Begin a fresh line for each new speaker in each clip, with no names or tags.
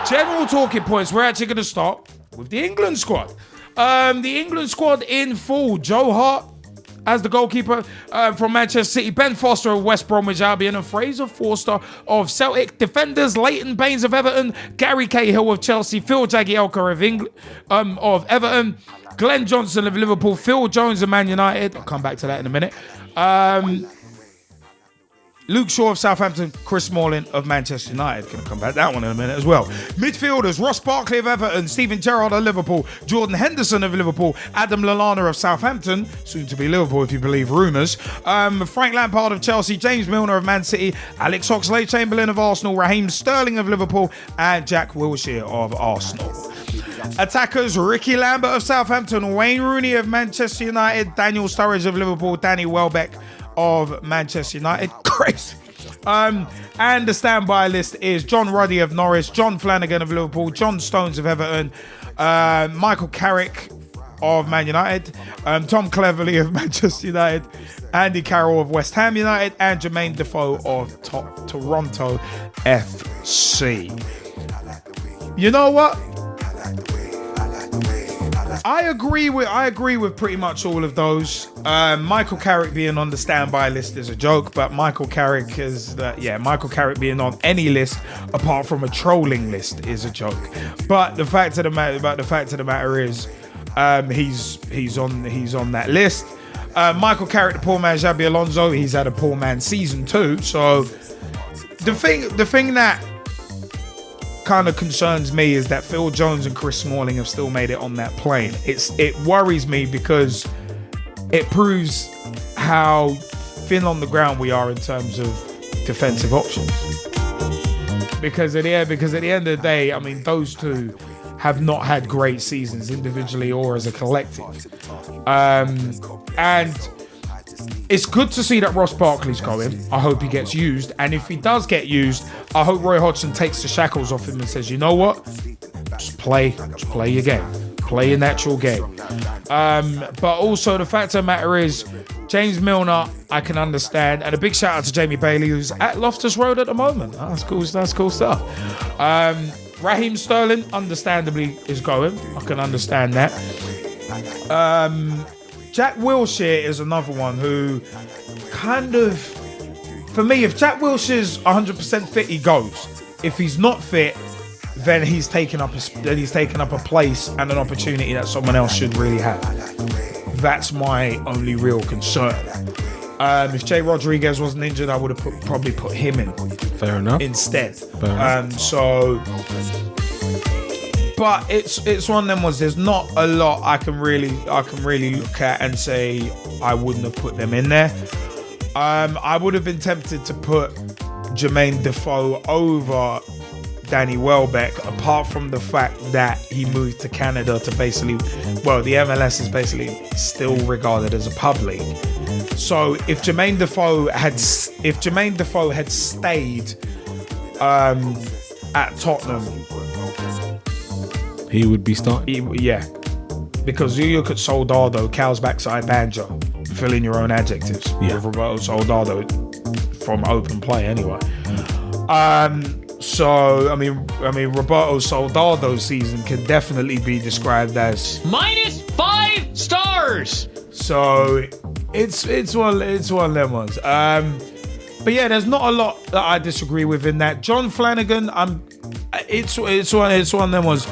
General talking points. We're actually going to start with the England squad. The England squad in full. Joe Hart as the goalkeeper from Manchester City, Ben Foster of West Bromwich Albion, and Fraser Forster of Celtic. Defenders, Leighton Baines of Everton, Gary Cahill of Chelsea, Phil Jagielka of Everton, Glenn Johnson of Liverpool, Phil Jones of Man United. I'll come back to that in a minute. Luke Shaw of Southampton, Chris Smalling of Manchester United. Gonna come back to that one in a minute as well. Midfielders, Ross Barkley of Everton, Steven Gerrard of Liverpool, Jordan Henderson of Liverpool, Adam Lallana of Southampton, soon to be Liverpool if you believe rumours, Frank Lampard of Chelsea, James Milner of Man City, Alex Oxlade-Chamberlain of Arsenal, Raheem Sterling of Liverpool, and Jack Wilshere of Arsenal. Attackers, Ricky Lambert of Southampton, Wayne Rooney of Manchester United, Daniel Sturridge of Liverpool, Danny Welbeck of Manchester United. Crazy. And the standby list is John Ruddy of Norwich, John Flanagan of Liverpool, John Stones of Everton, Michael Carrick of Man United, Tom Cleverley of Manchester United, Andy Carroll of West Ham United, and Jermaine Defoe of Toronto FC. You know what? I agree with pretty much all of those. Michael Carrick being on the standby list is a joke, but Michael Carrick being on any list apart from a trolling list is a joke. But the fact of the matter is, he's on that list. Michael Carrick, the poor man Xabi Alonso, he's had a poor man season too. So the thing that kind of concerns me is that Phil Jones and Chris Smalling have still made it on that plane. It worries me because it proves how thin on the ground we are in terms of defensive options. Because at the end of the day, I mean, those two have not had great seasons individually or as a collective. And it's good to see that Ross Barkley's going. I hope he gets used. And if he does get used, I hope Roy Hodgson takes the shackles off him and says, you know what? Just play your game. Play your natural game. But also the fact of the matter is, James Milner, I can understand. And a big shout out to Jamie Bailey, who's at Loftus Road at the moment. That's cool stuff. Raheem Sterling, understandably, is going. I can understand that. Jack Wilshere is another one who kind of, for me, if Jack Wilshere's 100% fit, he goes. If he's not fit, then he's taken up a place and an opportunity that someone else should really have. That's my only real concern. If Jay Rodriguez wasn't injured, I would have probably put him in.
Fair enough.
Instead. But it's one of them ones. There's not a lot I can really look at and say I wouldn't have put them in there. I would have been tempted to put Jermaine Defoe over Danny Welbeck, apart from the fact that he moved to Canada to the MLS is basically still regarded as a pub league. So if Jermaine Defoe had stayed at Tottenham,
he would be starting.
Because you look at Soldado, Cow's backside banjo, fill in your own adjectives. With Roberto Soldado from open play anyway. So I mean, Roberto Soldado's season can definitely be described as
-5 stars. So
it's one of them ones. But yeah, there's not a lot that I disagree with in that. John Flanagan, it's one of them ones.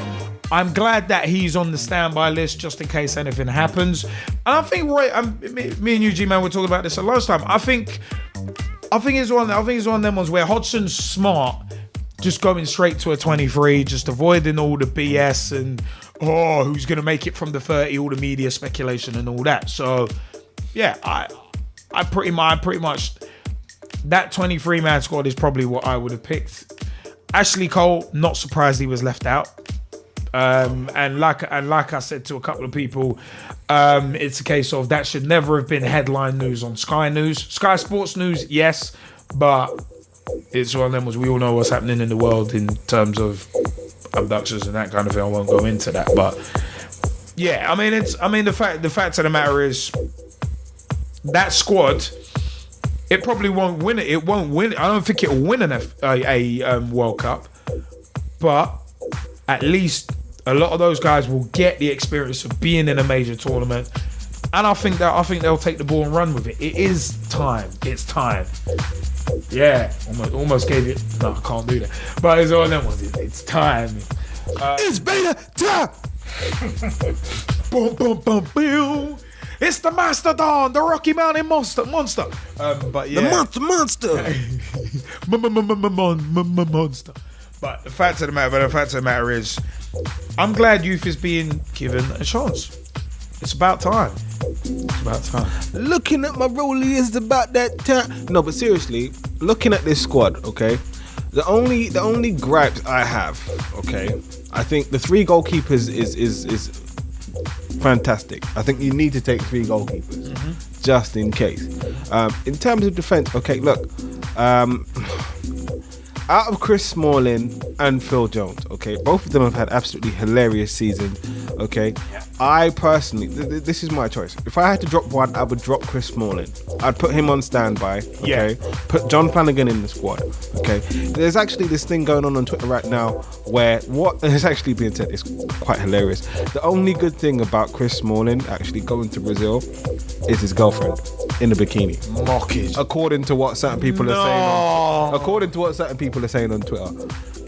I'm glad that he's on the standby list just in case anything happens. And I think me and you, Gman, were talking about this last time. I think it's one of them ones where Hodgson's smart, just going straight to a 23, just avoiding all the BS and who's gonna make it from the 30, all the media speculation and all that. So yeah, I pretty much that 23-man squad is probably what I would have picked. Ashley Cole, not surprised he was left out. And like I said to a couple of people, it's a case of that should never have been headline news on Sky News. Sky Sports News, yes, but it's one of them, as we all know what's happening in the world in terms of abductions and that kind of thing. I won't go into that, but yeah, the fact of the matter is that squad, it probably won't win it. It won't win. I don't think it'll win a World Cup, but at least a lot of those guys will get the experience of being in a major tournament. And I think they'll take the ball and run with it. It is time. It's time. Yeah, almost gave it. No, I can't do that. But it's all them ones. It's time.
It's beta time.
Boom, boom, boom, boom. It's the Mastodon, the Rocky Mountain monster. But yeah,
The monster.
monster. But the fact of the matter is, I'm glad youth is being given a chance. It's about time.
Looking at my rollie is about that time. No, but seriously, looking at this squad, okay, the only gripes I have, okay, I think the 3 goalkeepers is fantastic. I think you need to take 3 goalkeepers just in case. In terms of defense, okay, look, out of Chris Smalling and Phil Jones, okay, both of them have had absolutely hilarious seasons, okay. I personally, this is my choice. If I had to drop one, I would drop Chris Smalling. I'd put him on standby, okay. Put John Flanagan in the squad, okay. There's actually this thing going on Twitter right now where what is actually being said is quite hilarious. The only good thing about Chris Smalling actually going to Brazil is his girlfriend in a bikini.
Mockage.
According to what certain people are saying. According to what certain people are saying on Twitter.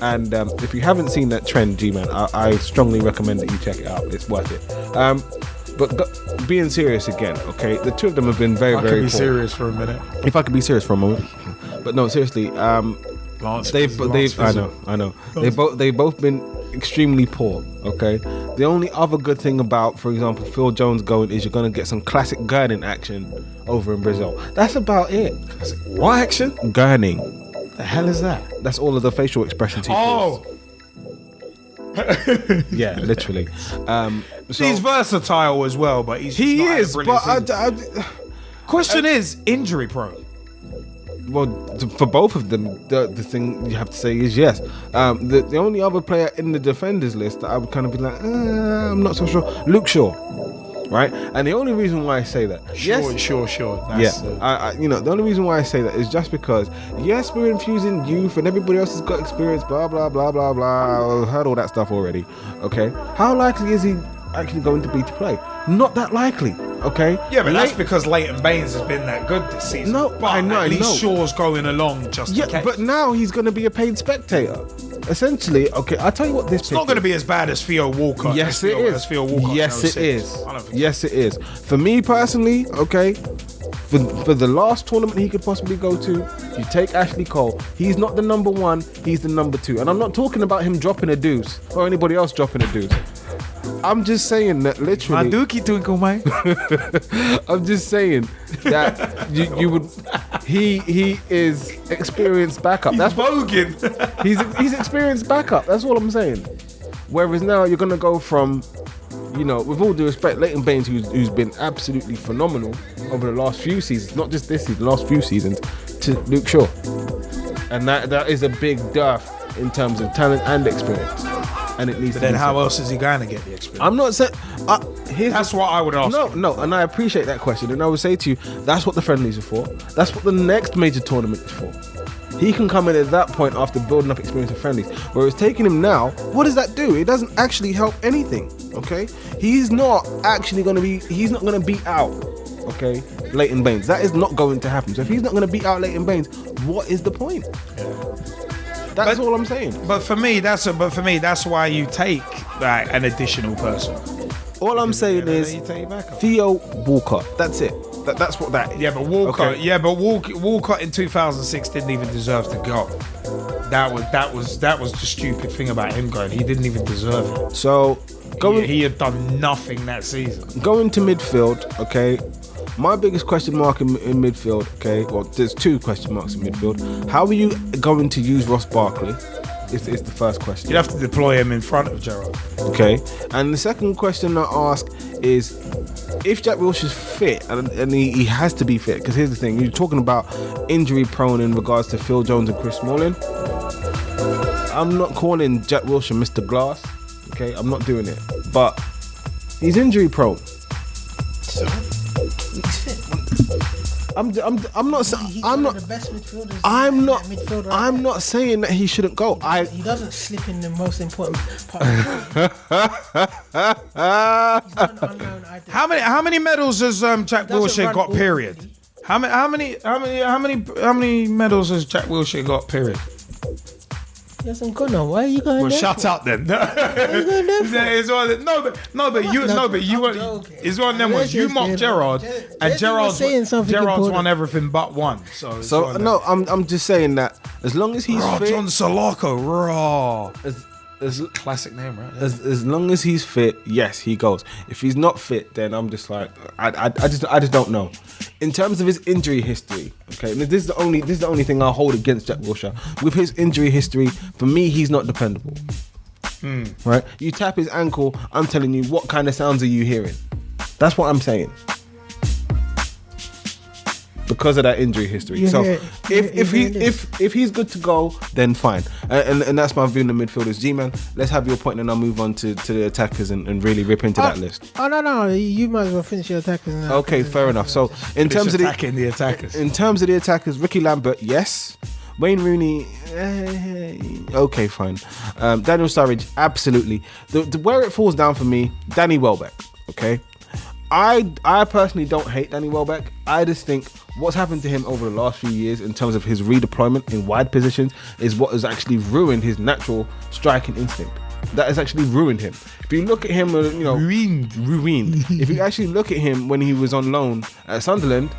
And if you haven't seen that trend, Gman, I strongly recommend that you check it out. It's worth it. But being serious again, okay, the 2 of them have been very, very poor.
Serious for a minute.
If I could be serious for a moment, but no, seriously, they've I know. They've both been extremely poor. Okay, the only other good thing about, for example, Phil Jones going is you're gonna get some classic gurning action over in Brazil. That's about it.
What action?
Gurning.
The hell is that?
That's all of the facial expressions he
pulls.
Yeah, literally. So
he's versatile as well, but he is. But question is injury prone.
Well, for both of them, the thing you have to say is yes. The only other player in the defenders list that I would kind of be like, I'm not so sure, Luke Shaw. Right, and the only reason why I say that,
sure. That's,
the only reason why I say that is just because, yes, we're infusing youth and everybody else has got experience, blah blah blah blah blah. I've heard all that stuff already. Okay, how likely is he actually going to be to play? Not that likely. Okay.
Yeah, but that's because Leighton Baines has been that good this season.
No,
but I know. At least Shaw's going along just in case.
But now he's going to be a paid spectator. Essentially, okay, I'll tell you what
it's not going to be as bad as Theo Walcott.
Yes, it is. Yes, it is. Yes, it is. For me personally, okay, for the last tournament he could possibly go to, you take Ashley Cole. He's not the number 1, he's the number 2. And I'm not talking about him dropping a deuce or anybody else dropping a deuce. I'm just saying that literally.
My dookie twinkle, man.
I'm just saying that you would. He is experienced backup. That's
voguing.
He's experienced backup. That's all I'm saying. Whereas now you're gonna go from, with all due respect, Leighton Baines, who's been absolutely phenomenal over the last few seasons, not just this season, last few seasons, to Luke Shaw, and that is a big dearth in terms of talent and experience. And it needs.
But then, how else is he going to get the experience?
I'm not saying.
That's what I would ask.
No, and I appreciate that question, and I would say to you, that's what the friendlies are for. That's what the next major tournament is for. He can come in at that point after building up experience of friendlies. Whereas taking him now, what does that do? It doesn't actually help anything. Okay, he's not actually going to be. He's not going to beat out. Okay, Leighton Baines. That is not going to happen. So if he's not going to beat out Leighton Baines, what is the point? That's all I'm saying.
But for me, that's why you take an additional person.
All I'm saying is Theo Walcott. That's it. That's what that is.
Yeah, but Walcott. Okay. Yeah, but Walcott in 2006 didn't even deserve to go. That was the stupid thing about him going. He didn't even deserve it.
So
he had done nothing that season.
Going to midfield, okay. My biggest question mark in midfield, okay, well, there's 2 question marks in midfield. How are you going to use Ross Barkley? Is the first question.
You'd have to deploy him in front of Gerrard.
Okay. And the second question I ask is, if Jack Wilshere's fit, and he has to be fit, because here's the thing, you're talking about injury prone in regards to Phil Jones and Chris Smalling. I'm not calling Jack Wilshere Mr. Glass, okay, I'm not doing it, but he's injury prone.
So? He's fit.
I'm not.
He's
I'm
one
not.
of the best midfielders.
I'm not.
Midfielder
I'm not saying that he shouldn't go.
He doesn't slip in the most important part. He's not an unknown idea.
How many medals has Jack
Doesn't
Wilshere
run
got?
all
Period.
already.
How many medals has Jack Wilshere got? Period.
He hasn't got no. Why are you going
Well,
there?
shut up then. It's one of the- you were.
joking.
It's one of them ones. You mocked Gerrard, and Gerard's won everything but one. So it's one of them.
no, I'm just saying that as long as he's fit,
John Salako, raw.
as
Classic name, right?
as long as he's fit, yes, he goes. If he's not fit, then I'm just like, I just don't know. In terms of his injury history, okay, and this is the only thing I'll hold against Jack Wilshere. With his injury history, for me, he's not dependable. Right? You tap his ankle, I'm telling you, what kind of sounds are you hearing? That's what I'm saying. Because of that injury history. If he's good to go, then fine. And that's my view on the midfielders. G-Man, let's have your point and I'll move on to the attackers and really rip into that list.
Oh no, you might as well finish your attackers now.
Okay, fair enough. So in terms of
the attackers.
In terms of the attackers, Ricky Lambert, yes. Wayne Rooney, okay, fine. Daniel Sturridge, absolutely. Where it falls down for me, Danny Welbeck, okay? I personally don't hate Danny Welbeck. I just think what's happened to him over the last few years in terms of his redeployment in wide positions is what has actually ruined his natural striking instinct. That has actually ruined him. If you look at him, ruined. If you actually look at him when he was on loan at Sunderland,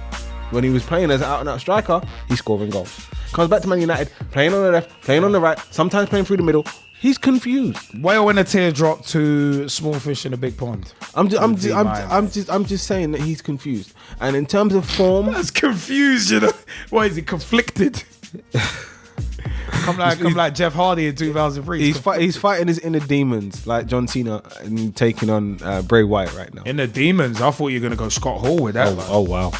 when he was playing as an out-and-out striker, he's scoring goals. Comes back to Man United, playing on the left, playing on the right, sometimes playing through the middle. He's confused.
Whale in a teardrop to small fish in a big pond.
I'm just saying that he's confused. And in terms of form,
that's confused. You know, what is he conflicted? come like Jeff Hardy in 2003.
He's fighting his inner demons like John Cena and taking on Bray Wyatt right now.
Inner demons. I thought you were gonna go Scott Hall with that.
Oh wow.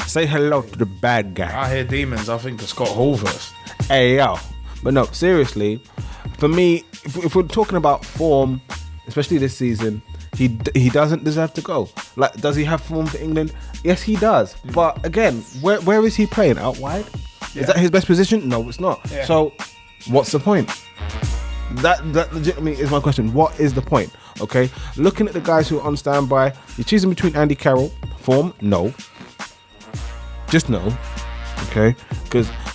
Say hello to the bad guy.
I hear demons. I think of Scott Hall first.
Hey yo. But no, seriously, for me, if we're talking about form, especially this season, he doesn't deserve to go. Like, does he have form for England? Yes, he does. But again, where is he playing? Out wide? Is that his best position? No, it's not. Yeah. So, what's the point? That legitimately is my question. What is the point? Okay, looking at the guys who are on standby, you're choosing between Andy Carroll, form, no, just no. Okay,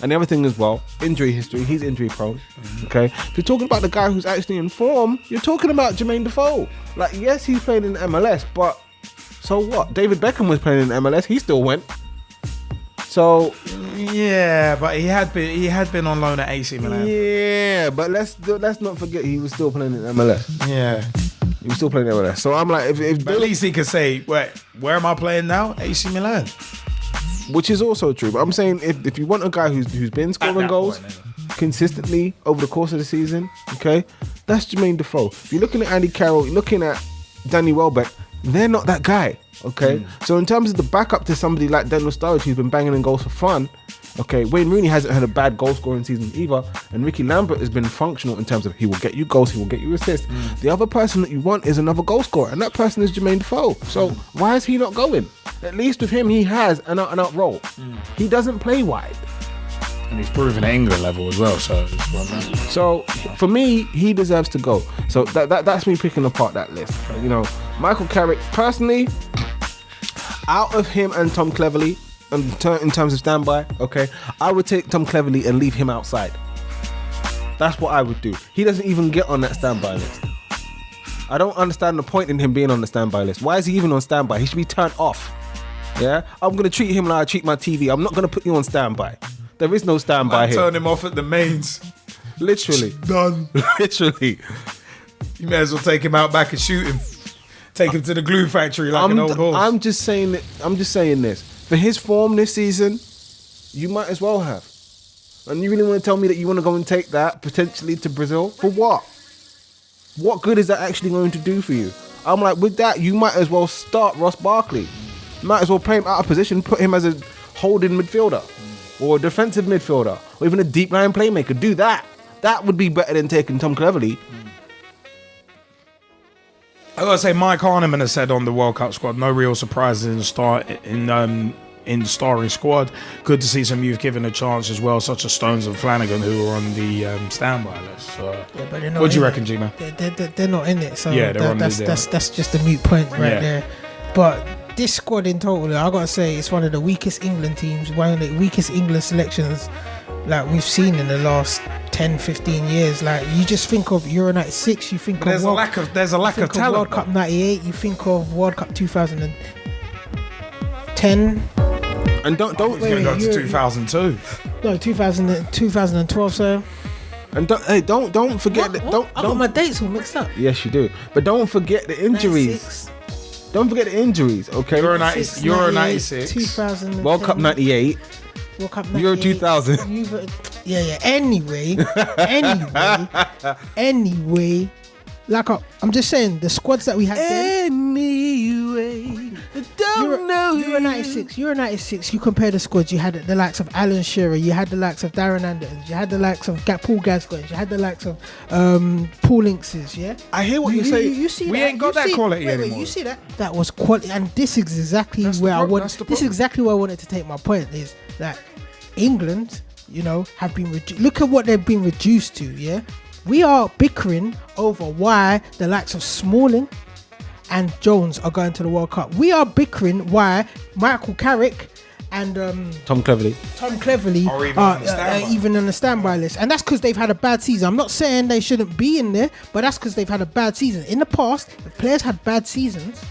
and the other thing as well, injury history, he's injury prone. Okay, if you're talking about the guy who's actually in form, you're talking about Jermaine Defoe. Like, yes, he's playing in MLS, but so what? David Beckham was playing in MLS, he still went. So
yeah, but he had been on loan at AC Milan.
Yeah, but let's not forget he was still playing in MLS.
Yeah,
he was still playing in MLS. So I'm like, if
at least he could say, wait, where am I playing now? AC Milan.
Which is also true, but I'm saying if you want a guy who's been scoring goals consistently over the course of the season, okay, that's Jermaine Defoe. If you're looking at Andy Carroll, you're looking at Danny Welbeck, they're not that guy, okay? So in terms of the backup to somebody like Daniel Sturridge, who's been banging in goals for fun, okay, Wayne Rooney hasn't had a bad goal scoring season either, and Ricky Lambert has been functional in terms of he will get you goals, he will get you assists. The other person that you want is another goal scorer, and that person is Jermaine Defoe. So why is he not going? At least with him, he has an out-and-out role. He doesn't play wide.
And he's proven at England level as well.
So for me, he deserves to go. So that's me picking apart that list. You know, Michael Carrick, personally, out of him and Tom Cleverley, in terms of standby, okay, I would take Tom Cleverley and leave him outside. That's what I would do. He doesn't even get on that standby list. I don't understand the point in him being on the standby list. Why is he even on standby? He should be turned off. Yeah, I'm gonna treat him like I treat my TV. I'm not gonna put you on standby. There is no standby here.
Turn him off at the mains.
Literally
done.
Literally,
you may as well take him out back and shoot him. Take him to the glue factory like an old horse.
I'm just saying this. For his form this season, you might as well have. And you really want to tell me that you want to go and take that potentially to Brazil for what? What good is that actually going to do for you? I'm like, with that, you might as well start Ross Barkley. Might as well play him out of position, put him as a holding midfielder or a defensive midfielder or even a deep line playmaker. Do that. That would be better than taking Tom Cleverley.
I gotta say, Mike Harneman has said on the World Cup squad, no real surprises in the start in in the starring squad. Good to see some youth given a chance as well, such as Stones and Flanagan, who are on the standby list. So,
but they're not
what do you
in
reckon, G-Man?
They're not in it. So
Yeah, they're on
that's just a moot point right there. But this squad in total, I gotta say, it's one of the weakest England teams, one of the weakest England selections like we've seen in the last 10, 15 years. Like, you just think of Euro 96, you think
there's
of
a lack of talent.
World Cup 98, you think of World Cup 2010.
And don't
Go to 2002.
No, 2012, sir.
And don't forget that.
I got my dates all mixed up.
Yes, you do. But don't forget the injuries.
96,
Don't forget the injuries. Okay.
Euro 96,
2010,
World Cup 98.
World Cup 98,
Euro 2000.
Yeah. Anyway. Like, I'm just saying, the squads that we had then.
Anyway,
Euro 96, you compare the squads, you had the likes of Alan Shearer, you had the likes of Darren Andertons, you had the likes of Paul Gascoigne, you had the likes of Paul Inces, yeah?
I hear what you say.
You see
We
that?
ain't got that quality anymore.
Wait, you see that? That was quality, and this is exactly where I wanted to take my point, is that England, have been look at what they've been reduced to, yeah? We are bickering over why the likes of Smalling and Jones are going to the World Cup. We are bickering why Michael Carrick and
Tom Cleverley
are
even on the standby list. And that's because they've had a bad season. I'm not saying they shouldn't be in there, but that's because they've had a bad season. In the past, if players had bad seasons,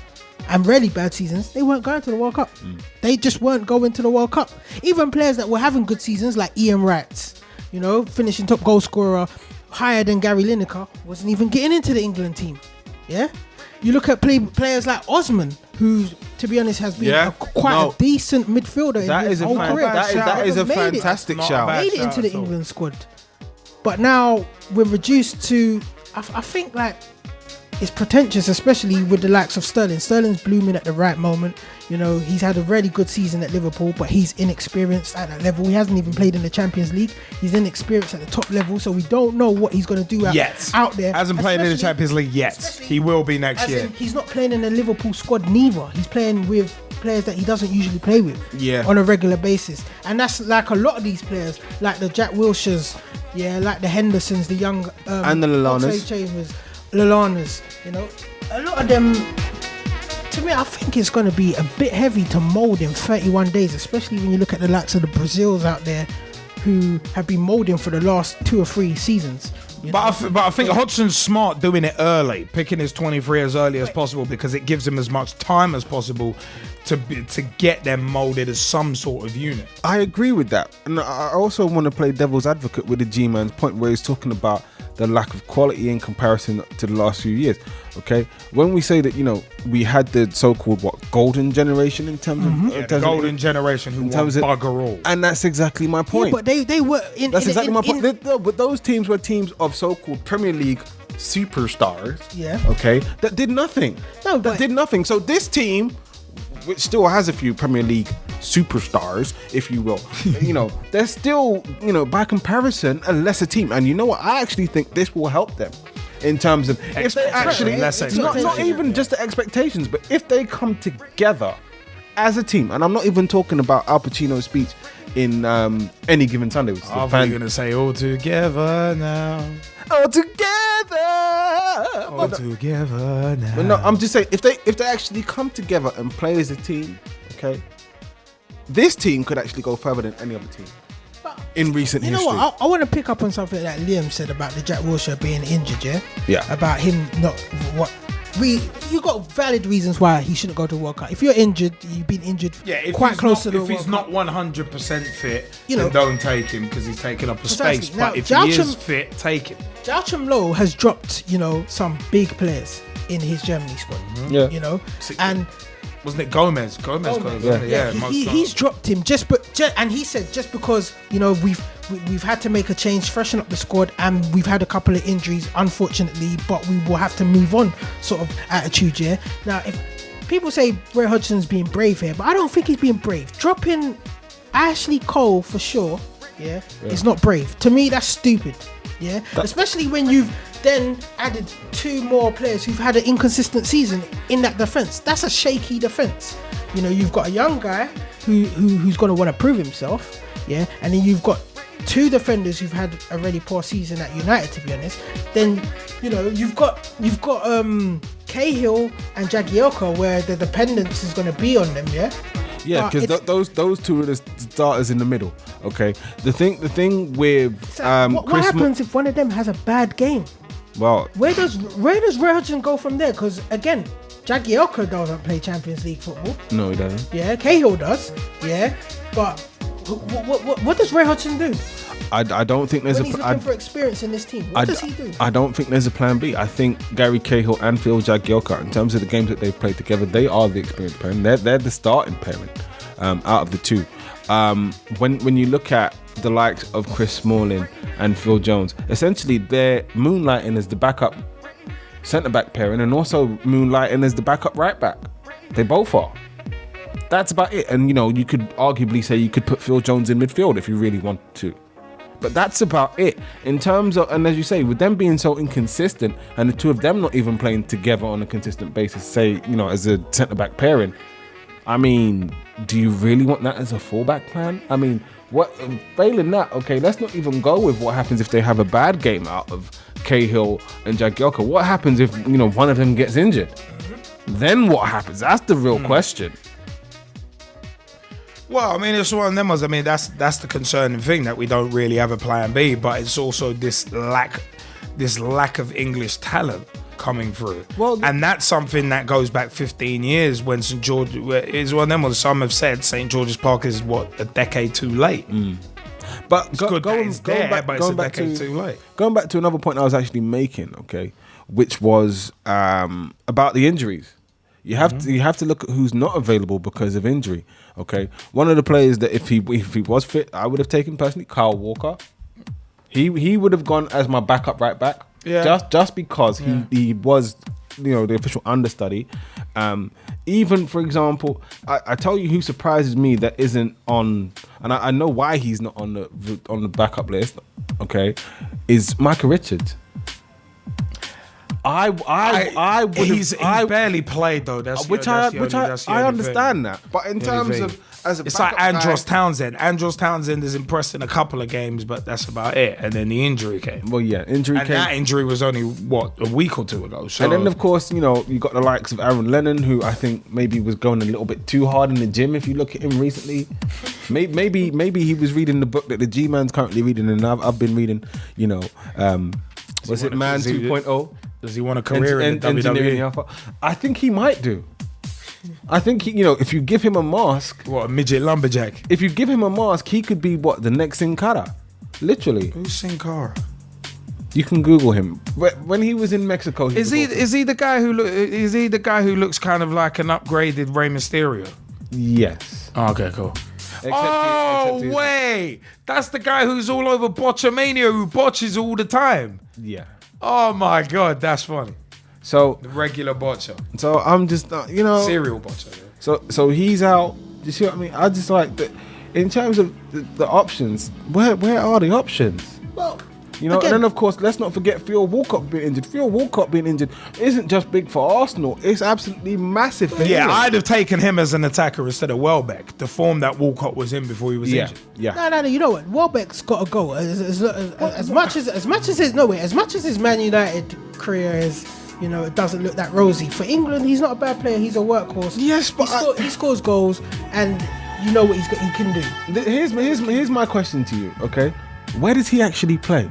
and really bad seasons, they weren't going to the World Cup. They just weren't going to the World Cup. Even players that were having good seasons, like Ian Wright, finishing top goal scorer, higher than Gary Lineker, wasn't even getting into the England team. Yeah, you look at players like Osman, who, to be honest, has been quite a decent midfielder.
That is a fantastic shout.
Made it into the England squad, but now we're reduced to. I think it's pretentious, especially with the likes of Sterling. Sterling's blooming at the right moment. He's had a really good season at Liverpool, but he's inexperienced at that level. He hasn't even played in the Champions League. He's inexperienced at the top level, so we don't know what he's going to do out there.
Hasn't played in the Champions League yet. He will be next year.
He's not playing in the Liverpool squad neither. He's playing with players that he doesn't usually play with on a regular basis. And that's like a lot of these players, like the Jack Wilshires, like the Hendersons, the young...
and the Lallanas.
Chambers, Lallanas, a lot of them. To me, I think it's going to be a bit heavy to mould in 31 days, especially when you look at the likes of the Brazils out there who have been moulding for the last 2 or 3 seasons.
But I think Hodgson's smart doing it early, picking his 23 as early as possible, because it gives him as much time as possible to get them moulded as some sort of unit.
I agree with that. And I also want to play devil's advocate with the G-Man's point where he's talking about the lack of quality in comparison to the last few years. Okay, when we say that we had the so-called golden generation in terms of
golden generation who won bugger all,
and that's exactly my point.
Yeah, but they were in.
That's exactly my point. But those teams were teams of so-called Premier League superstars. Yeah. Okay, that did nothing. Did nothing. So this team, which still has a few Premier League superstars, if you will, they're still, by comparison, a lesser team. And you know what? I actually think this will help them in terms of if they actually, not even just the expectations, but if they come together as a team. And I'm not even talking about Al Pacino's speech in Any Given Sunday. Which is
I'm going to say all together now.
All together.
Now.
But no, I'm just saying, if they actually come together and play as a team, okay, this team could actually go further than any other team in recent history.
You know what? I want to pick up on something that Liam said about the Jack Wilshere being injured.
Yeah.
About him not you got valid reasons why he shouldn't go to World Cup. If you're injured, you've been injured quite close to the World Cup.
If he's not 100% fit, then don't take him because he's taking up a space. Now, but if he is fit, take him.
Joachim Low has dropped, some big players in his Germany squad. And
wasn't it Gomez?
He's dropped him and he said just because we've had to make a change, freshen up the squad, and we've had a couple of injuries, unfortunately, but we will have to move on, sort of attitude. Yeah. Now, if people say Roy Hodgson's being brave here, but I don't think he's being brave. Dropping Ashley Cole for sure, it's not brave. To me, that's stupid. Yeah, especially when you've then added 2 more players who've had an inconsistent season in that defense. That's a shaky defense. You know, you've got a young guy who's going to want to prove himself. Yeah, and then you've got 2 defenders who've had a really poor season at United, to be honest. Then, you know, you've got Cahill and Jagielka, where the dependence is going to be on them.
Yeah, because those 2 are the starters in the middle. Okay, the thing with
what happens if one of them has a bad game?
Well,
where does Roy Hodgson go from there? Because again, Jagielka doesn't play Champions League football.
No, he doesn't.
Yeah, Cahill does. Yeah, but what does Roy Hodgson do?
I don't think there's
when he's looking for experience in this team. What does he do?
I don't think there's a plan B. I think Gary Cahill and Phil Jagielka, in terms of the games that they've played together, they are the experienced pairing. They're the starting pairing out of the 2. When you look at the likes of Chris Smalling and Phil Jones, essentially they're moonlighting as the backup centre-back pairing and also moonlighting as the backup right-back. They both are. That's about it. And, you know, you could arguably say you could put Phil Jones in midfield if you really wanted to. But that's about it. In terms of, and as you say, with them being so inconsistent and the 2 of them not even playing together on a consistent basis, say, you know, as a centre-back pairing, I mean, do you really want that as a fullback plan? I mean, what failing that, okay, let's not even go with what happens if they have a bad game out of Cahill and Jagielka. What happens if, you know, one of them gets injured? Then what happens? That's the real question.
Well, I mean, it's one of them. I mean, that's the concerning thing, that we don't really have a plan B, but it's also this lack of English talent coming through. Well, and that's something that goes back 15 years when St George is one of them. Some have said St George's Park is a decade too late.
But going back to another point I was actually making, okay, which was about the injuries. You have to look at who's not available because of injury. Okay, one of the players that if he was fit, I would have taken personally, Kyle Walker. He would have gone as my backup right back. Yeah. Just because he was, you know, the official understudy. Even for example, I tell you who surprises me that isn't on, and I know why he's not on the backup list. Okay, is Micah Richards. I would. He's
barely played though.
I understand that, but in terms of
it's like Andros Townsend. Andros Townsend is impressed in a couple of games, but that's about it. And then the injury came.
Well, yeah, injury came.
That injury was only a week or 2 ago. So.
And then of course, you know, you got the likes of Aaron Lennon, who I think maybe was going a little bit too hard in the gym. If you look at him recently, maybe he was reading the book that the Gman's currently reading, and I've been reading. You know, was it Man 2.0?
Does he want a career in the WWE?
I think he might do. I think you know, if you give him a mask,
a midget lumberjack.
If you give him a mask, he could be the next Sin Cara, literally.
Who's Sin Cara?
You can Google him. When he was in Mexico,
is he the guy who looks kind of like an upgraded Rey Mysterio?
Yes.
Oh, okay, cool. Wait, that's the guy who's all over Botchamania, who botches all the time.
Yeah.
Oh my God, that's funny.
So
the regular botcher.
So I'm just, you know,
serial botcher. Yeah.
So he's out. You see what I mean? I just like that. In terms of the options, where are the options?
Well,
you know, again, and then of course, let's not forget Theo Walcott being injured. Theo Walcott being injured isn't just big for Arsenal; it's absolutely massive for England.
I'd have taken him as an attacker instead of Welbeck, the form that Walcott was in before he was injured.
Yeah. No. You know what? Welbeck's got to go. As much as his Man United career is, you know, it doesn't look that rosy. For England, he's not a bad player. He's a workhorse.
Yes, but
he scores goals, and you know what he can do.
Here's my question to you. Okay, where does he actually play?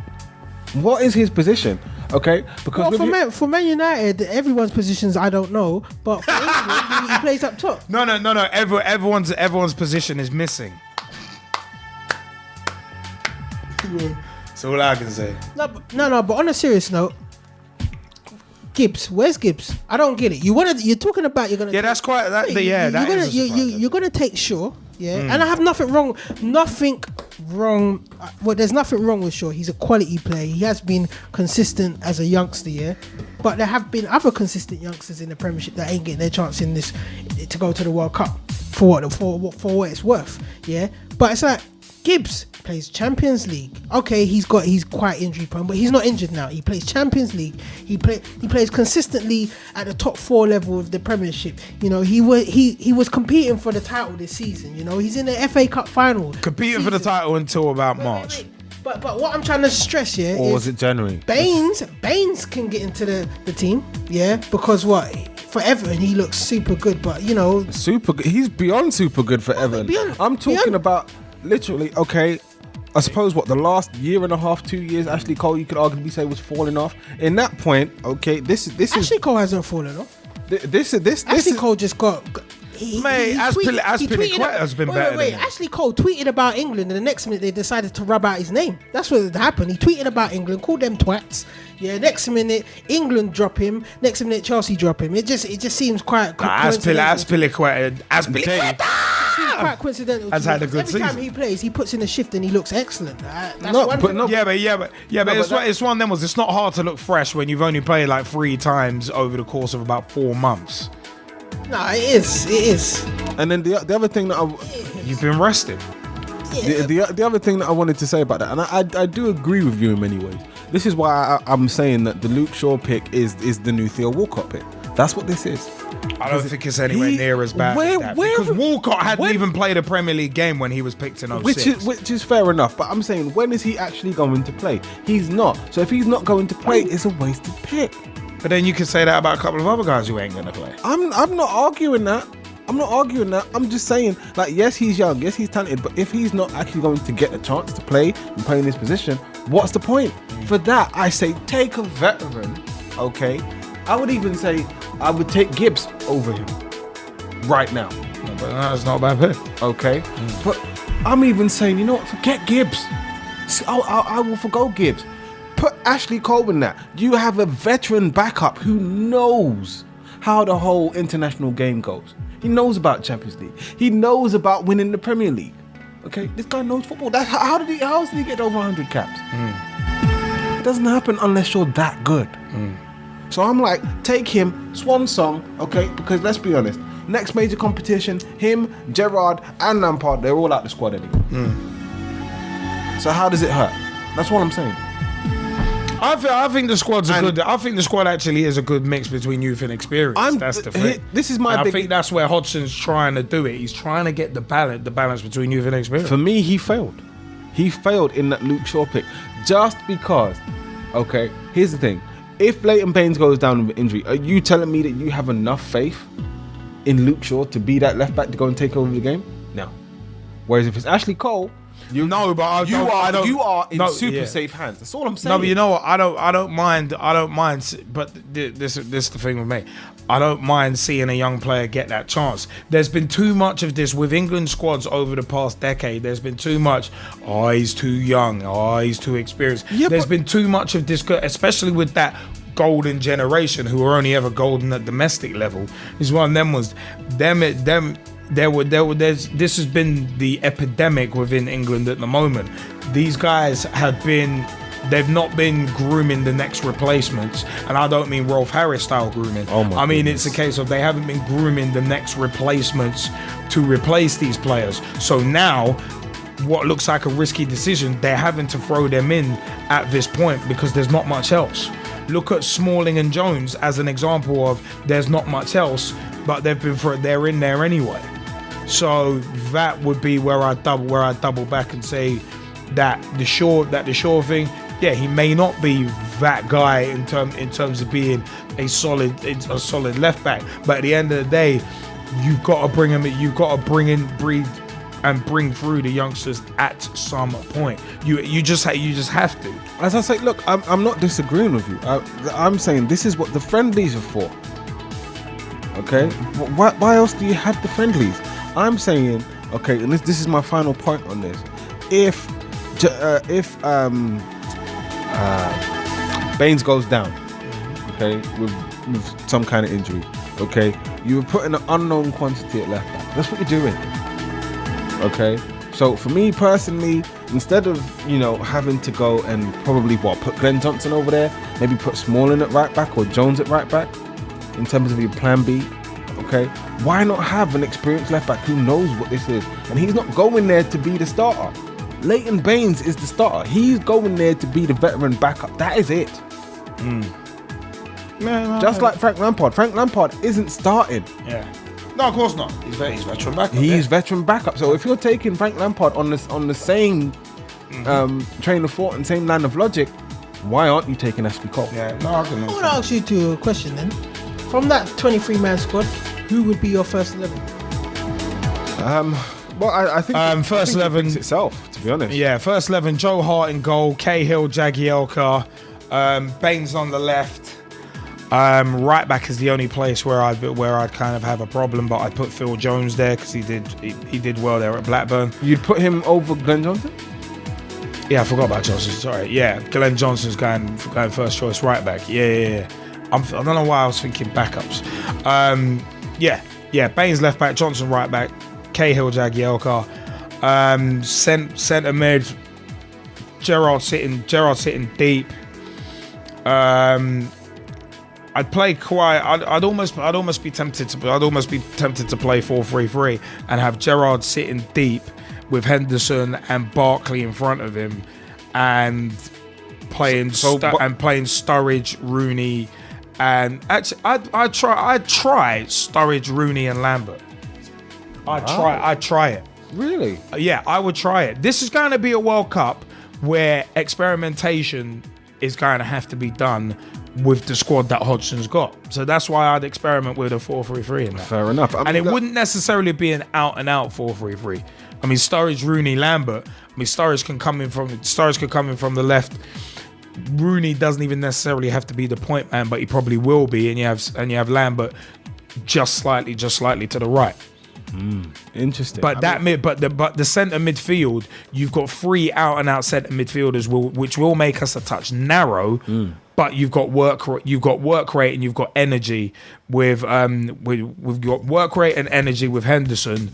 What is his position? Okay, because
for Man United, everyone's positions I don't know, but for England, he plays up top.
No. Everyone's position is missing. That's all I can say.
No. But on a serious note, Gibbs, where's Gibbs? I don't get it. You're talking about you're gonna.
Yeah, that's quite.
You're gonna take Shaw. Yeah, and I have nothing wrong. Well, there's nothing wrong with Shaw. He's a quality player. He has been consistent as a youngster, yeah. But there have been other consistent youngsters in the Premiership that ain't getting their chance in this to go to the World Cup for what it's worth, yeah. But it's like Gibbs plays Champions League. Okay, he's quite injury prone, but he's not injured now. He plays Champions League. He plays consistently at the top 4 level of the Premiership. You know, he was competing for the title this season. You know, he's in the FA Cup final.
Competing for the title until about March.
Wait. But what I'm trying to stress here
or
is
was it January?
Baines can get into the team, yeah, because for Everton he looks super good, but you know,
super good. He's beyond super good for Everton. I'm talking about literally. Okay, I suppose the last year and a half, 2 years, Ashley Cole, you could arguably say, was falling off. In that point, okay, this is
Ashley Cole hasn't fallen off.
Ashley
Cole just got.
Azpilicueta has been better.
Wait. Ashley Cole tweeted about England, and the next minute they decided to rub out his name. That's what happened. He tweeted about England, called them twats. Yeah. Next minute England drop him. Next minute Chelsea drop him. It just seems quite.
Azpilicueta.
Quite coincidental.
Has had a good season.
Every time he plays, he puts in a shift and he looks excellent.
It's one of them. It's not hard to look fresh when you've only played like 3 times over the course of about 4 months.
No, it is.
And then the other thing that
you've been rested.
The other thing that I wanted to say about that, and I do agree with you in many ways. This is why I'm saying that the Luke Shaw pick is the new Theo Walcott pick. That's what this is.
I don't think it's anywhere near as bad as that. Because Walcott hadn't even played a Premier League game when he was picked in 06.
Which is fair enough. But I'm saying, when is he actually going to play? He's not. So if he's not going to play, it's a wasted pick.
But then you can say that about a couple of other guys who ain't going to play.
I'm not arguing that. I'm just saying, like, yes, he's young. Yes, he's talented. But if he's not actually going to get a chance to play and play in this position, what's the point? For that, I say take a veteran, okay? I would even say I would take Gibbs over him right now.
No, but that's not a bad pick.
Okay? But I'm even saying, you know what? Forget Gibbs. I will forgo Gibbs. Put Ashley Cole in that. You have a veteran backup who knows how the whole international game goes. He knows about Champions League. He knows about winning the Premier League. Okay, this guy knows football. How else did he get over 100 caps? It doesn't happen unless you're that good. So I'm like, take him, swan song, okay? Because let's be honest, next major competition, him, Gerrard, and Lampard, they're all out the squad anyway. So how does it hurt? That's what I'm saying.
I think the squad's good. I think the squad actually is a good mix between youth and experience. That's the thing.
This is my.
I think that's where Hodgson's trying to do it. He's trying to get the balance between youth and experience.
For me, he failed. He failed in that Luke Shaw pick, just because. Okay, here's the thing: if Leighton Baines goes down with injury, are you telling me that you have enough faith in Luke Shaw to be that left back to go and take over the game? No. Whereas if it's Ashley Cole. You are in super safe hands. That's all I'm saying.
No, but you know what? I don't mind. But this is the thing with me. I don't mind seeing a young player get that chance. There's been too much of this with England squads over the past decade. There's been too much. Oh, he's too young. Oh, he's too experienced. Yeah, there's been too much of this, especially with that golden generation who are only ever golden at domestic level. Is one of them was them. This has been the epidemic within England at the moment. These guys they've not been grooming the next replacements, and I don't mean Rolf Harris style grooming. I mean it's a case of they haven't been grooming the next replacements to replace these players. So now, what looks like a risky decision, they're having to throw them in at this point because there's not much else. Look at Smalling and Jones as an example of there's not much else, but they're in there anyway. So that would be where I double back and say that the Shaw thing, yeah, he may not be that guy in terms of being a solid left back, but at the end of the day, you've got to bring him. You've got to breed and bring through the youngsters at some point. You just have to.
As I say, look, I'm not disagreeing with you. I'm saying this is what the friendlies are for. Okay, why else do you have the friendlies? I'm saying, okay, and this is my final point on this. If Baines goes down, okay, with some kind of injury, okay, you were putting an unknown quantity at left back. That's what you're doing. Okay, so for me personally, instead of having to go and probably put Glenn Johnson over there, maybe put Smalling at right back or Jones at right back, in terms of your plan B. Okay, why not have an experienced left back who knows what this is, and he's not going there to be the starter. Leighton Baines is the starter. He's going there to be the veteran backup. That is it. Just like Frank Lampard. Frank Lampard isn't starting.
Yeah. No, of course not. He's veteran backup.
He's veteran backup. So if you're taking Frank Lampard on the same train of thought and same line of logic, why aren't you taking Ashley Cole?
Yeah, no, I can
I want to ask you a question then. From that 23-man squad, who would be your first 11?
Well, I think
first 11
itself, to be honest.
Yeah, first 11: Joe Hart in goal, Cahill, Jagielka, Baines on the left. Right back is the only place where I'd kind of have a problem, but I'd put Phil Jones there because he did well there at Blackburn.
You'd put him over Glenn Johnson?
Yeah, I forgot about Johnson. Sorry. Yeah, Glenn Johnson's going first choice right back. Yeah. I don't know why I was thinking backups. Yeah. Baines left back, Johnson right back, Cahill, Jagielka, centre mid, Gerrard sitting deep. I'd play quiet. I'd almost be tempted to play 4-3-3 and have Gerrard sitting deep with Henderson and Barkley in front of him, and playing Sturridge, Rooney, and actually I'd try Sturridge, Rooney, and Lambert. I'd try it.
Really?
Yeah, I would try it. This is going to be a World Cup where experimentation is going to have to be done with the squad that Hodgson's got. So that's why I'd experiment with a 4-3-3 in that.
Fair enough.
It wouldn't necessarily be an out-and-out 4-3-3. I mean, Sturridge, Rooney, Lambert. I mean, Sturridge could come in from the left. Rooney doesn't even necessarily have to be the point man, but he probably will be. And you have Lambert just slightly to the right.
Interesting.
But the centre midfield, you've got 3 out-and-out centre midfielders, which will make us a touch narrow. But you've got work rate, and you've got energy we've got work rate and energy with Henderson,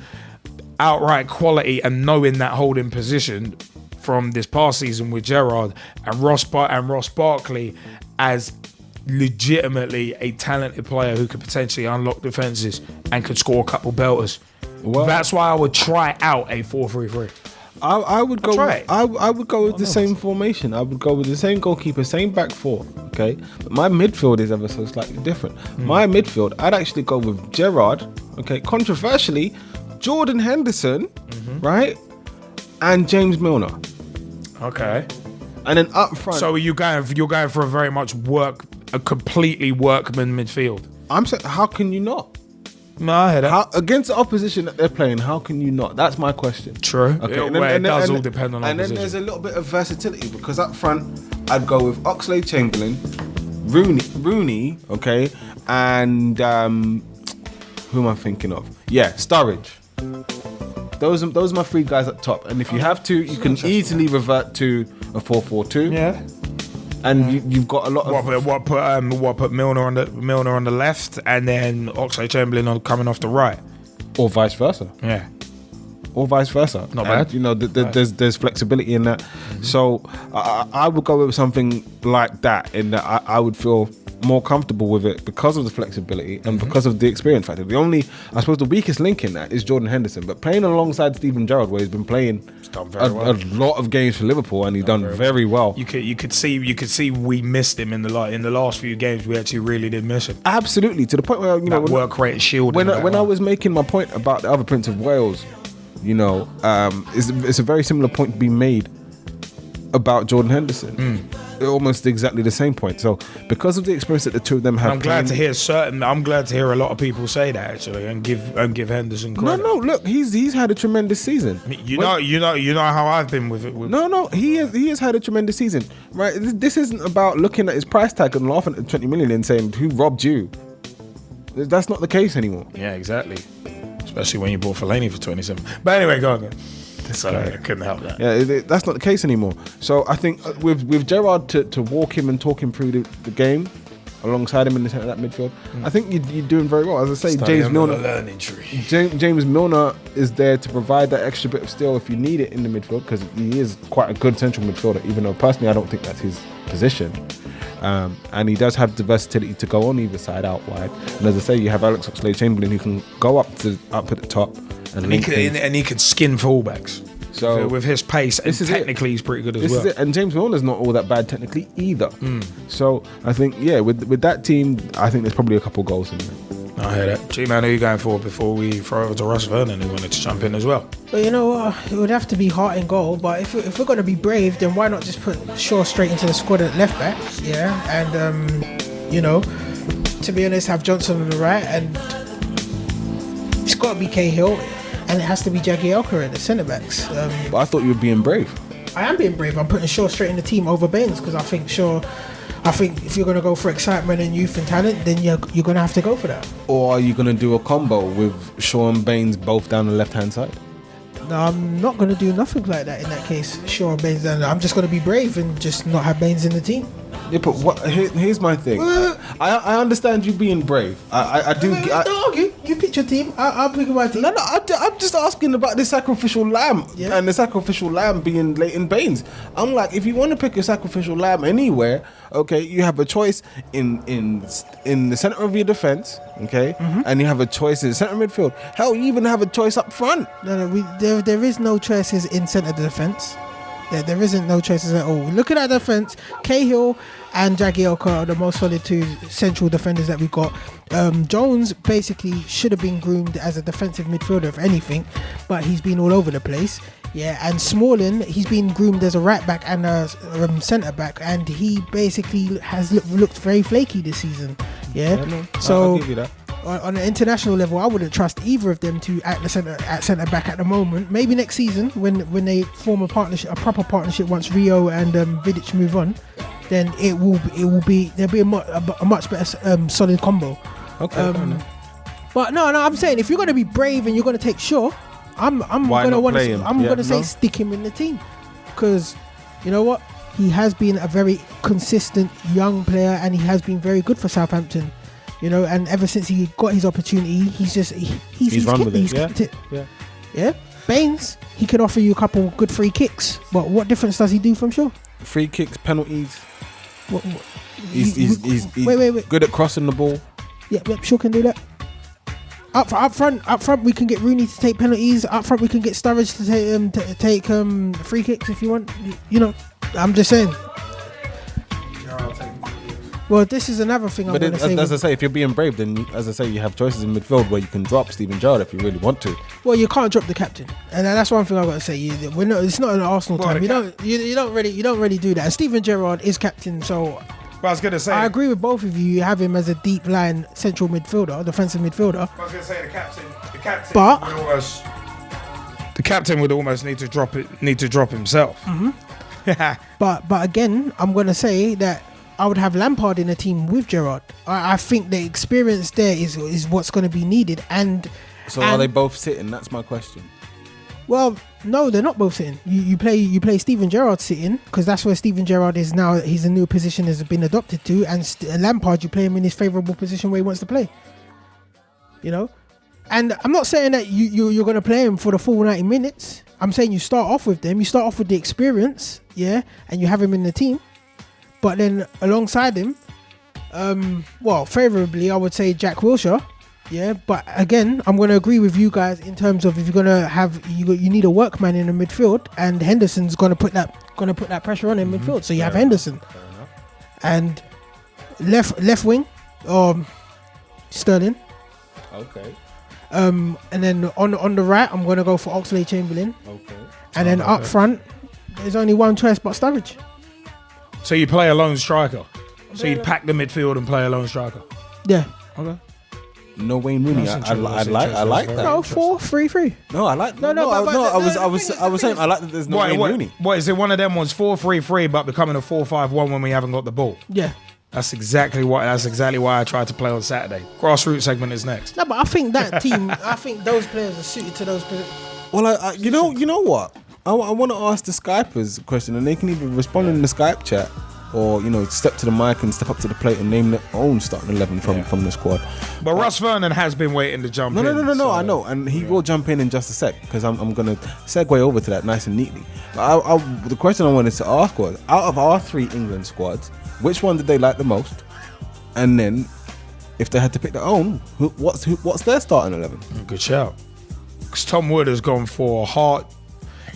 outright quality and knowing that holding position from this past season with Gerrard, and Ross Barkley as legitimately a talented player who could potentially unlock defenses and could score a couple belters. Well, that's why I would try out a 4-3-3.
I would go. I would go with the same formation. I would go with the same goalkeeper, same back four. Okay, but my midfield is ever so slightly different. My midfield, I'd actually go with Gerrard. Okay, controversially, Jordan Henderson, right, and James Milner.
Okay,
and then up front.
So you're going for a very much a completely workman midfield.
I'm saying, how can you not?
No, I heard that.
Against the opposition that they're playing, how can you not? That's my question.
True.
Okay.
It does all depend on opposition.
And then there's a little bit of versatility, because up front, I'd go with Oxlade-Chamberlain, Rooney, okay, and who am I thinking of? Yeah, Sturridge. Those are my 3 guys up top. And if you have to, you can easily revert to a 4-4-2.
Yeah.
And you've got a lot of
put Milner on the left, and then Oxlade-Chamberlain coming off the right,
or vice versa.
Yeah,
or vice versa.
Not bad.
You know, there's flexibility in that. So I would go with something like that, in that I would feel more comfortable with it because of the flexibility and because of the experience factor. The weakest link in that is Jordan Henderson, but playing alongside Steven Gerrard, where he's been playing a lot of games for Liverpool, and he's done very well.
You could see we missed him in the last few games. We actually really did miss him.
Absolutely, to the point where
work rate shield.
When I was making my point about the other Prince of Wales, it's a very similar point being made about Jordan Henderson. Almost exactly the same point. So because of the experience that the two of them have,
I'm glad to hear a lot of people say that, actually, and give Henderson credit.
No, look, he's had a tremendous season.
You know how I've been with it.
No, he has had a tremendous season. Right, this isn't about looking at his price tag and laughing at 20 million and saying, who robbed you? That's not the case anymore.
Yeah, exactly. Especially when you bought Fellaini for 27. But anyway, go on then. So I couldn't help that.
Yeah, that's not the case anymore. So I think with Gerrard to walk him and talk him through the game alongside him in the centre of that midfield, I think you're doing very well. As I say, James Milner is there to provide that extra bit of steel if you need it in the midfield, because he is quite a good central midfielder, even though personally I don't think that's his position. And he does have the versatility to go on either side out wide. And as I say, you have Alex Oxlade-Chamberlain, who can go up at the top and he could
skin fullbacks.
So
with his pace, and technically he's pretty good as well.
And James Milner's not all that bad technically either. So I think, with that team, I think there's probably a couple goals in there.
I hear that. G-Man, who are you going for before we throw over to Russ Vernon, who wanted to jump in as well?
But you know what? It would have to be Hart in goal. But if we're going to be brave, then why not just put Shaw straight into the squad at left back? Yeah, and to be honest, have Johnson on the right, and it's got to be Cahill, and it has to be Jagielka at the centre backs.
But I thought you were being brave.
I am being brave. I'm putting Shaw straight in the team over Baines because I think if you're going to go for excitement and youth and talent, then you're going to have to go for that.
Or are you going to do a combo with Shaw and Baines both down the left-hand side?
No, I'm not going to do nothing like that in that case. Shaw and Baines down there. I'm just going to be brave and just not have Baines in the team.
Yeah, but here's my thing. I understand you being brave. I do.
Don't argue. You pick your team. I'll pick my team.
No, I'm just asking about the sacrificial lamb and the sacrificial lamb being Leighton Baines. I'm like, if you want to pick a sacrificial lamb anywhere, okay, you have a choice in the center of your defense, okay, and you have a choice in the center midfield. Hell, you even have a choice up front.
No, there is no choices in center defense. There isn't no choices at all. Looking at defense, Cahill and Jagielka are the most solid two central defenders that we got. Jones basically should have been groomed as a defensive midfielder, if anything, but he's been all over the place. Yeah, and Smalling, he's been groomed as a right back and a centre back, and he basically has looked very flaky this season. Yeah,
I'll give you that.
On an international level, I wouldn't trust either of them to at centre back at the moment. Maybe next season when they form a proper partnership once Rio and Vidic move on, then there'll be a much better solid combo.
Okay.
But no, I'm saying if you're going to be brave and you're going to take Shaw, I'm going to say stick him in the team, because you know what, he has been a very consistent young player and he has been very good for Southampton. And ever since he got his opportunity, he's kept it. Yeah. Baines, he can offer you a couple good free kicks, but what difference does he do from Shaw?
Free kicks, penalties.
He's
wait. Good at crossing the ball.
Yeah, Shaw can do that. Up front, we can get Rooney to take penalties. Up front, we can get Sturridge to take free kicks if you want. I'm just saying. Well, this is another thing I'm going to say.
As I say, if you're being brave, then you have choices in midfield where you can drop Steven Gerrard if you really want to.
Well, you can't drop the captain, and that's one thing I've got to say. It's not an Arsenal time. You don't really do that. And Steven Gerrard is captain, so.
Well, I was going to say,
I agree with both of you. You have him as a deep line central midfielder, defensive midfielder.
I was going to say the captain would almost need to drop himself.
But again, I'm going to say that I would have Lampard in a team with Gerrard. I think the experience there is what's going to be needed.
Are they both sitting? That's my question.
Well, no, they're not both sitting. You play Steven Gerrard sitting, because that's where Steven Gerrard is now. He's a new position has been adopted to, and Lampard, you play him in his favourable position where he wants to play. And I'm not saying that you're going to play him for the full 90 minutes. I'm saying you start off with them. You start off with the experience, yeah, and you have him in the team. But then alongside him, favourably, I would say Jack Wilshere. Yeah, but again, I'm going to agree with you guys in terms of if you're going to have, you need a workman in the midfield, and Henderson's going to put that pressure on in midfield. So you have Henderson, and left wing, Sterling.
Okay.
And then on the right, I'm going to go for Oxlade-Chamberlain.
Okay.
And then up front, there's only one choice but Sturridge.
So you play a lone striker. So you'd pack the midfield and play a lone striker.
Yeah.
Okay.
No Wayne Rooney. I like that.
No, 4-3-3.
No, I like. No. I was saying I like that. There's no Wayne Rooney.
What is it? One of them ones 4-3-3, but becoming a 4-5-1 when we haven't got the ball.
Yeah.
That's exactly why I tried to play on Saturday. Grassroots segment is next.
No, but I think that team. I think those players are suited to those players.
Well, you know what? I want to ask the Skypers a question, and they can either respond in the Skype chat, or step to the mic and step up to the plate and name their own starting 11 from the squad.
But Russ Vernon has been waiting to jump in.
No, so. I know, and he will jump in just a sec, because I'm going to segue over to that nice and neatly. But the question I wanted to ask was, out of our 3 England squads, which one did they like the most? And then, if they had to pick their own, what's their starting 11?
Good shout. Because Tom Wood has gone for Hart.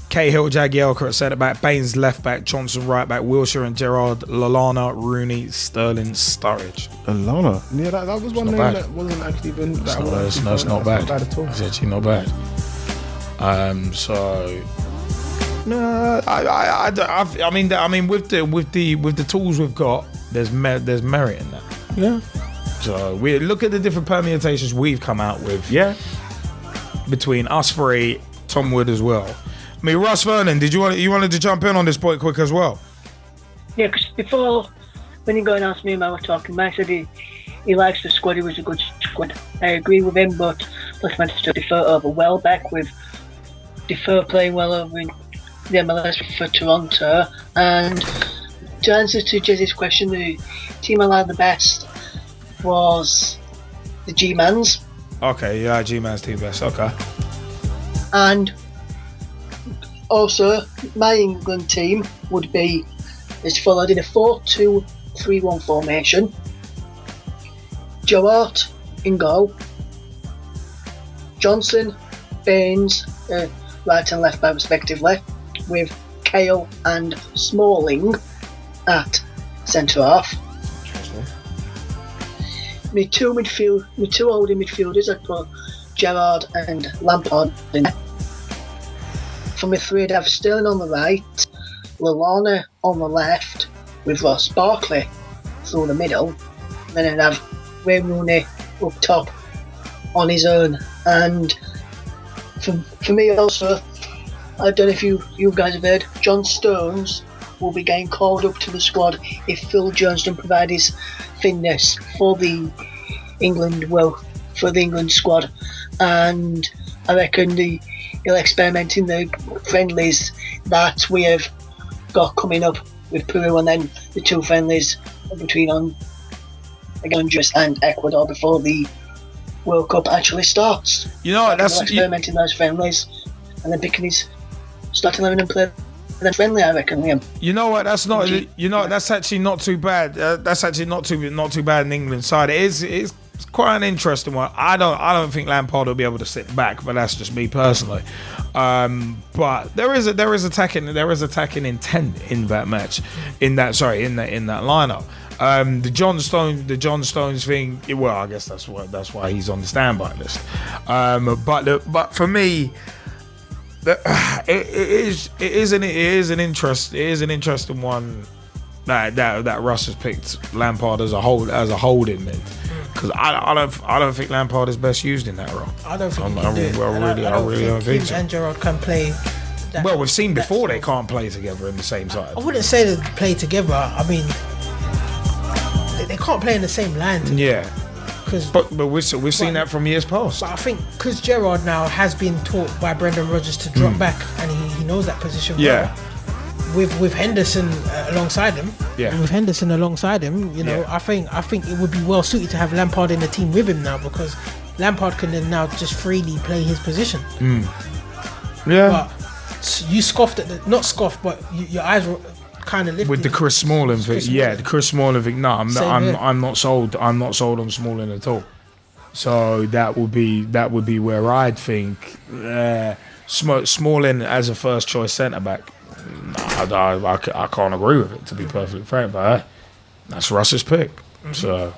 Cahill, Jagielka at centre back, Baines left back, Johnson right back, Wilshere and Gerrard, Lallana, Rooney, Sterling, Sturridge.
Lallana. Yeah, that was one name that wasn't actually been.
It's not bad at all. It's actually not bad. No, I mean, with the tools we've got, there's merit in that.
Yeah.
So we look at the different permutations we've come out with.
Yeah.
Between us three, Tom Wood as well. I mean, Russ Vernon, you wanted to jump in on this point quick as well?
Yeah, because before, when you go and ask me about talking, I said he likes the squad. It was a good squad. I agree with him, but let's Manchester Defer over Welbeck with Defer playing well over in the MLS for Toronto. And to answer to Jezzy's question, the team I liked the best was the G-Mans.
Okay, yeah, G-Man's team best. Okay.
And also, my England team would be as followed in a 4-2-3-1 formation. Gerrard in goal. Johnson, Baines, right and left back respectively, with Cahill and Smalling at centre half. My two holding midfielders, I'd put Gerrard and Lampard in there. For my three, I'd have Sterling on the right, Lallana on the left, with Ross Barkley through the middle. Then I'd have Wayne Rooney up top on his own. And for me also, I don't know if you guys have heard, John Stones will be getting called up to the squad if Phil Jones doesn't provide his fitness for the England squad. And I reckon he'll experiment in the friendlies that we have got coming up with Peru, and then the two friendlies between Honduras and Ecuador before the World Cup actually starts.
You know, that's
experimenting those friendlies and then picking his starting 11 and play then friendly. I reckon, Liam.
You know what? That's not. You know, that's actually not too bad. That's actually not too bad in England side. It's quite an interesting one. I don't think Lampard will be able to sit back, but that's just me personally. But there is attacking intent in that match, in that lineup. The John Stones thing. Well, I guess that's why he's on the standby list. But for me, it is an interesting one that Russ has picked Lampard as a holding mid. Because I don't think Lampard is best used in that role.
I don't think I really don't think so. And Gerrard can play.
Well, we've seen before they can't play together in the same side.
I wouldn't say they play together. I mean, they can't play in the same line.
Yeah. But we've seen that from years past.
But I think because Gerrard now has been taught by Brendan Rodgers to drop back, and he knows that position well. With Henderson alongside him, you know, I think it would be well suited to have Lampard in the team with him now, because Lampard can then now just freely play his position.
Yeah.
But you scoffed at not scoffed, but your eyes were kind of lifted
with the Chris Smalling thing. Yeah, the Chris Smalling thing. No, I'm not sold. I'm not sold on Smalling at all. So that would be where I'd think Smalling as a first choice centre back. I can't agree with it, to be perfectly frank, but that's Russ's pick. So.